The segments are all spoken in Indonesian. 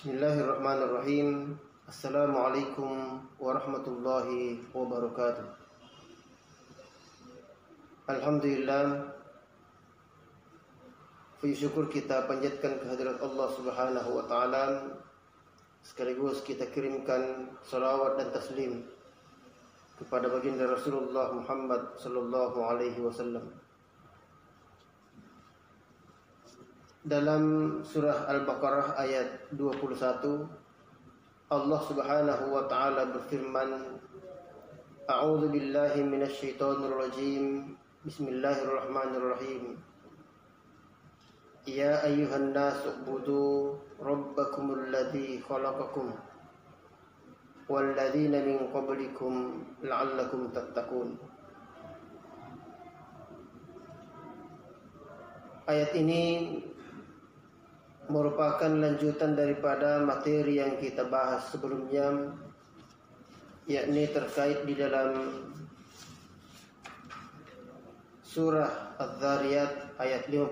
Bismillahirrahmanirrahim. Assalamualaikum warahmatullahi wabarakatuh. Alhamdulillah, puji syukur kita panjatkan kehadirat Allah Subhanahu wa taala. Sekaligus kita kirimkan salawat dan taslim kepada baginda Rasulullah Muhammad sallallahu alaihi wasallam. Dalam surah Al-Baqarah ayat 21, Allah Subhanahu wa taala berfirman, A'udzu billahi minasyaitonir rajim. Bismillahirrahmanirrahim. Ya ayyuhan nasu ubudu rabbakumul ladzi khalaqakum wal ladzina min qablikum la'allakum tattaqun. Ayat ini merupakan lanjutan daripada materi yang kita bahas sebelumnya, yakni terkait di dalam surah Az-Zariyat ayat 56,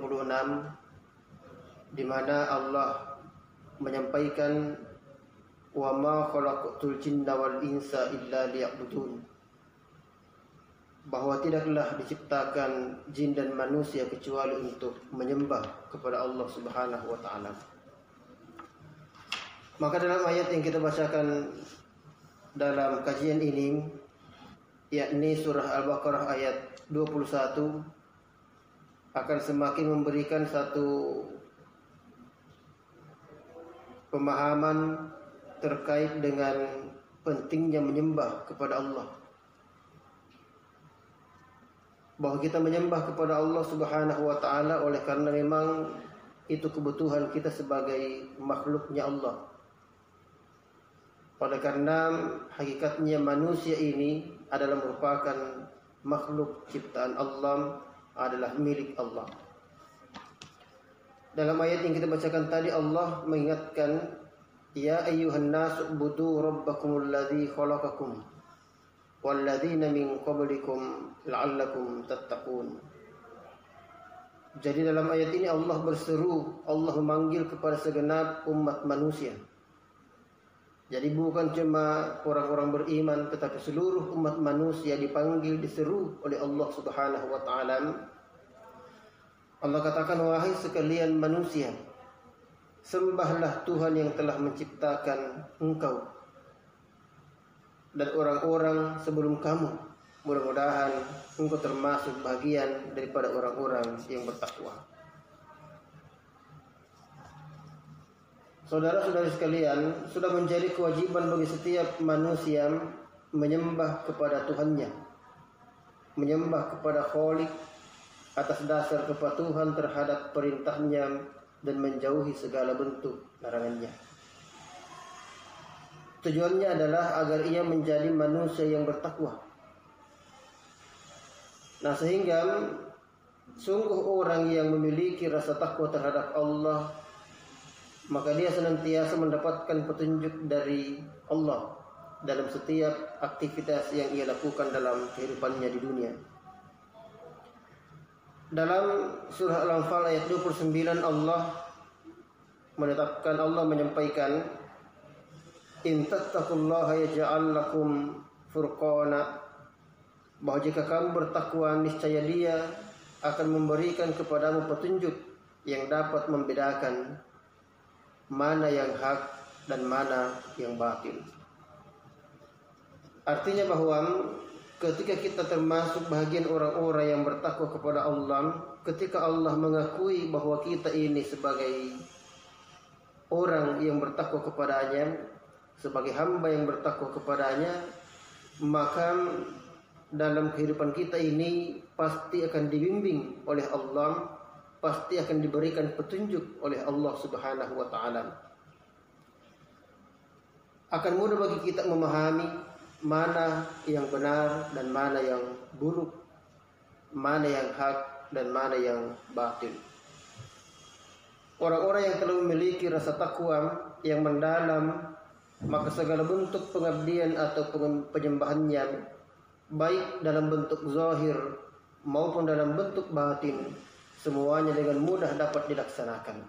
di mana Allah menyampaikan wa ma khalaqtul jinna wal insa illa liya'budun, bahwa tidaklah diciptakan jin dan manusia kecuali untuk menyembah kepada Allah Subhanahu wa taala. Maka dalam ayat yang kita bacakan dalam kajian ini, yakni surah Al-Baqarah ayat 21, akan semakin memberikan satu pemahaman terkait dengan pentingnya menyembah kepada Allah, bahwa kita menyembah kepada Allah Subhanahu wa taala oleh karena memang itu kebutuhan kita sebagai makhluknya Allah. Oleh karena hakikatnya manusia ini adalah merupakan makhluk ciptaan Allah, adalah milik Allah. Dalam ayat yang kita bacakan tadi, Allah mengingatkan, Ya ayyuhan nasu ubudu rabbakumul ladzi khalaqakum walladzina min qablikum la'allakum tattaqun. Jadi dalam ayat ini Allah berseru, Allah memanggil kepada segenap umat manusia. Jadi bukan cuma orang-orang beriman, tetapi seluruh umat manusia dipanggil, diseru oleh Allah Subhanahu wa taala. Allah katakan, wahai sekalian manusia, sembahlah Tuhan yang telah menciptakan engkau dan orang-orang sebelum kamu. Mudah-mudahan engkau termasuk bagian daripada orang-orang yang bertakwa. Saudara-saudari sekalian, sudah menjadi kewajiban bagi setiap manusia menyembah kepada Tuhannya, menyembah kepada Khalik atas dasar kepatuhan terhadap perintahnya dan menjauhi segala bentuk larangannya. Tujuannya adalah agar ia menjadi manusia yang bertakwa. Nah, sehingga sungguh orang yang memiliki rasa takwa terhadap Allah, maka dia senantiasa mendapatkan petunjuk dari Allah dalam setiap aktivitas yang ia lakukan dalam kehidupannya di dunia. Dalam surah Al-Anfal ayat 29, Allah menyampaikan, In tattaqullaha yaj'al lakum furqana, bahwa jika kamu bertakwa, niscaya Dia akan memberikan kepadamu petunjuk yang dapat membedakan mana yang hak dan mana yang batil. Artinya bahwa ketika kita termasuk bahagian orang-orang yang bertakwa kepada Allah, ketika Allah mengakui bahwa kita ini sebagai orang yang bertakwa kepadanya, sebagai hamba yang bertakwa kepadanya, maka dalam kehidupan kita ini pasti akan dibimbing oleh Allah, pasti akan diberikan petunjuk oleh Allah Subhanahu wa taala. Akan mudah bagi kita memahami mana yang benar dan mana yang buruk, mana yang hak dan mana yang batil. Orang-orang yang telah memiliki rasa takwa yang mendalam, maka segala bentuk pengabdian atau penyembahannya, baik dalam bentuk zahir maupun dalam bentuk batin, semuanya dengan mudah dapat dilaksanakan.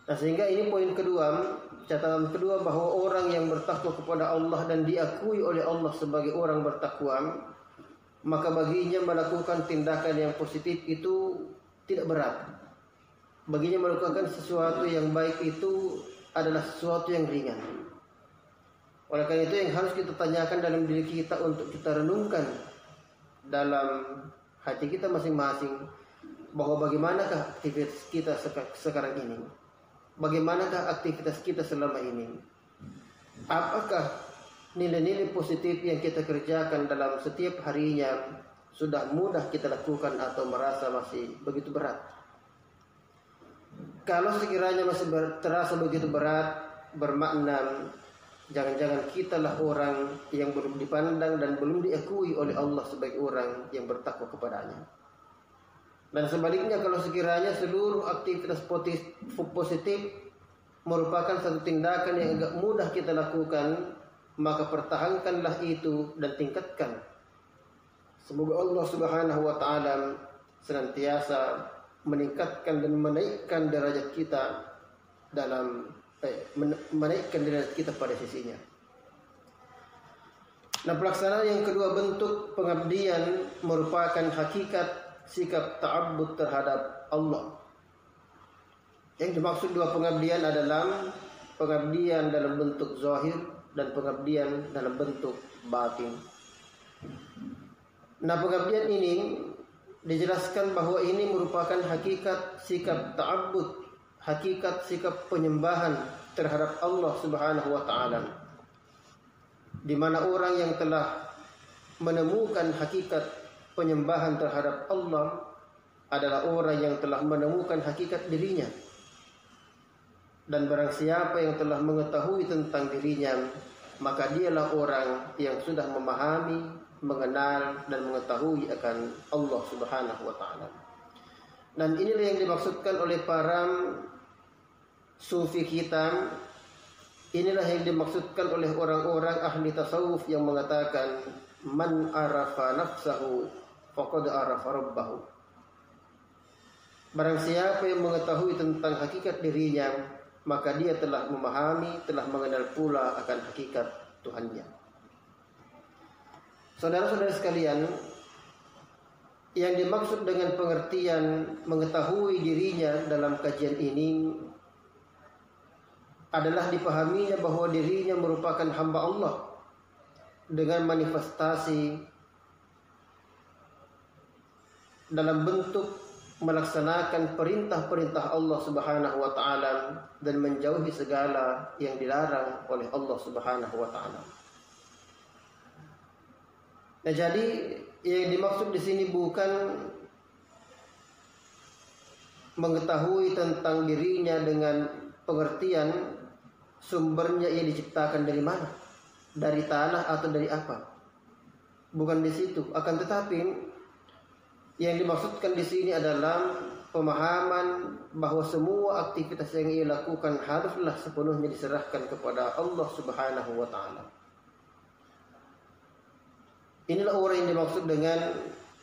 Nah, sehingga ini poin kedua, catatan kedua, bahwa orang yang bertakwa kepada Allah dan diakui oleh Allah sebagai orang bertakwa, maka baginya melakukan tindakan yang positif itu tidak berat. Baginya melakukan sesuatu yang baik itu adalah sesuatu yang ringan. Oleh karena itu yang harus kita tanyakan dalam diri kita, untuk kita renungkan dalam hati kita masing-masing, bahwa bagaimanakah aktivitas kita sekarang ini? Bagaimanakah aktivitas kita selama ini? Apakah nilai-nilai positif yang kita kerjakan dalam setiap harinya sudah mudah kita lakukan atau merasa masih begitu berat? Kalau sekiranya masih terasa begitu berat, bermakna jangan-jangan kitalah orang yang belum dipandang dan belum diakui oleh Allah sebagai orang yang bertakwa kepadanya. Dan sebaliknya, kalau sekiranya seluruh aktivitas positif merupakan satu tindakan yang agak mudah kita lakukan, maka pertahankanlah itu dan tingkatkan. Semoga Allah Subhanahu wa taala senantiasa meningkatkan dan menaikkan derajat kita menaikkan derajat kita pada sisinya. Nah, pelaksanaan yang kedua, bentuk pengabdian, merupakan hakikat sikap ta'abbud terhadap Allah. Yang dimaksud dua pengabdian adalah pengabdian dalam bentuk zahir dan pengabdian dalam bentuk batin. Nah, pengabdian ini dijelaskan bahwa ini merupakan hakikat sikap ta'abbud, hakikat sikap penyembahan terhadap Allah Subhanahu wa taala, di mana orang yang telah menemukan hakikat penyembahan terhadap Allah adalah orang yang telah menemukan hakikat dirinya. Dan barang siapa yang telah mengetahui tentang dirinya, maka dialah orang yang sudah memahami, mengenal dan mengetahui akan Allah Subhanahu wa taala. Dan inilah yang dimaksudkan oleh para sufi kita. Inilah yang dimaksudkan oleh orang-orang ahli tasawuf yang mengatakan, man arafa nafsahu faqad arafa rabbahu. Barang siapa yang mengetahui tentang hakikat dirinya, maka dia telah memahami, telah mengenal pula akan hakikat Tuhannya. Saudara-saudara sekalian, yang dimaksud dengan pengertian mengetahui dirinya dalam kajian ini adalah dipahaminya bahwa dirinya merupakan hamba Allah dengan manifestasi dalam bentuk melaksanakan perintah-perintah Allah Subhanahu wa taala dan menjauhi segala yang dilarang oleh Allah Subhanahu wa taala. Nah, jadi yang dimaksud di sini bukan mengetahui tentang dirinya dengan pengertian sumbernya ia diciptakan dari mana, dari tanah atau dari apa. Bukan di situ. Akan tetapi yang dimaksudkan di sini adalah pemahaman bahwa semua aktivitas yang ia lakukan haruslah sepenuhnya diserahkan kepada Allah Subhanahu wa taala. Inilah orang yang dimaksud dengan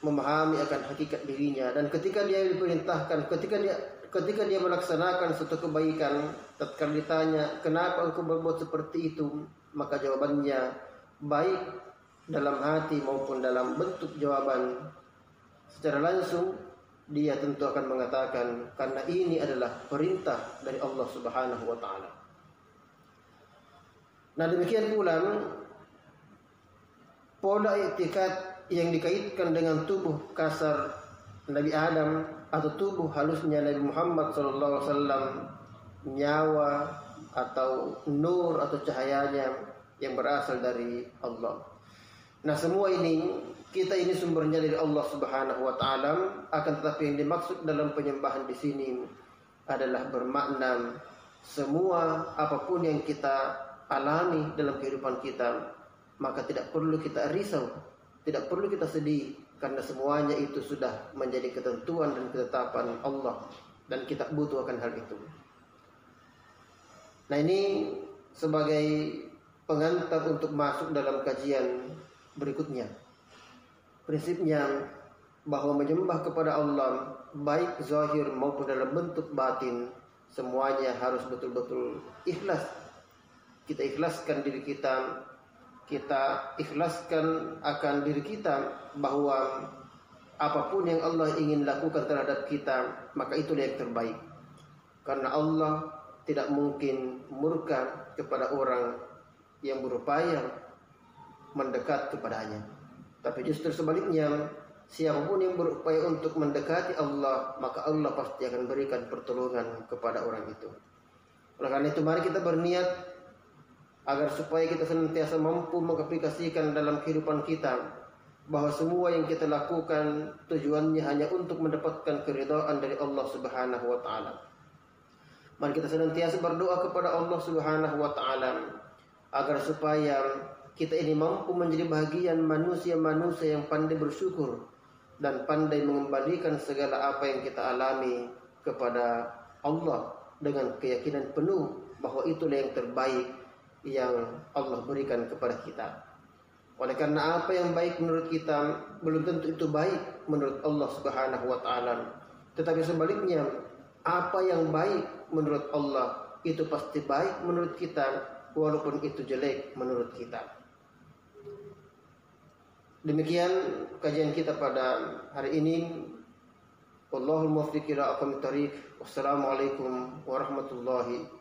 memahami akan hakikat dirinya, dan ketika dia diperintahkan, ketika dia melaksanakan suatu kebaikan, tatkala ditanya, "Kenapa engkau berbuat seperti itu?" maka jawabannya baik dalam hati maupun dalam bentuk jawaban secara langsung, dia tentu akan mengatakan karena ini adalah perintah dari Allah Subhanahu wa taala. Nah, demikian pula pola i'tikad yang dikaitkan dengan tubuh kasar Nabi Adam atau tubuh halusnya Nabi Muhammad SAW, nyawa atau nur atau cahayanya yang berasal dari Allah. Nah, semua ini sumbernya dari Allah Subhanahu wa taala, akan tetapi yang dimaksud dalam penyembahan di sini adalah bermakna semua apapun yang kita alami dalam kehidupan kita, maka tidak perlu kita risau, tidak perlu kita sedih, karena semuanya itu sudah menjadi ketentuan dan ketetapan Allah dan kita butuh akan hal itu. Nah, ini sebagai pengantar untuk masuk dalam kajian berikutnya. Prinsipnya bahwa menyembah kepada Allah baik zahir maupun dalam bentuk batin semuanya harus betul-betul ikhlas. Kita ikhlaskan diri kita, kita ikhlaskan akan diri kita bahwa apapun yang Allah ingin lakukan terhadap kita, maka itulah yang terbaik. Karena Allah tidak mungkin murka kepada orang yang berupaya mendekat kepadanya. Tapi justru sebaliknya, siapapun yang berupaya untuk mendekati Allah, maka Allah pasti akan berikan pertolongan kepada orang itu. Oleh karena itu, mari kita berniat agar supaya kita senantiasa mampu mengaplikasikan dalam kehidupan kita bahwa semua yang kita lakukan tujuannya hanya untuk mendapatkan keridhaan dari Allah Subhanahu wa taala. Mari kita senantiasa berdoa kepada Allah Subhanahu wa taala agar supaya kita ini mampu menjadi bagian manusia-manusia yang pandai bersyukur dan pandai mengembalikan segala apa yang kita alami kepada Allah dengan keyakinan penuh bahwa itulah yang terbaik yang Allah berikan kepada kita. Oleh karena apa yang baik menurut kita belum tentu itu baik menurut Allah Subhanahu wa taala. Tetapi sebaliknya, apa yang baik menurut Allah itu pasti baik menurut kita walaupun itu jelek menurut kita. Demikian kajian kita pada hari ini. Wallahul muwaffiq ila aqwamit thariq. Wassalamualaikum warahmatullahi wabarakatuh.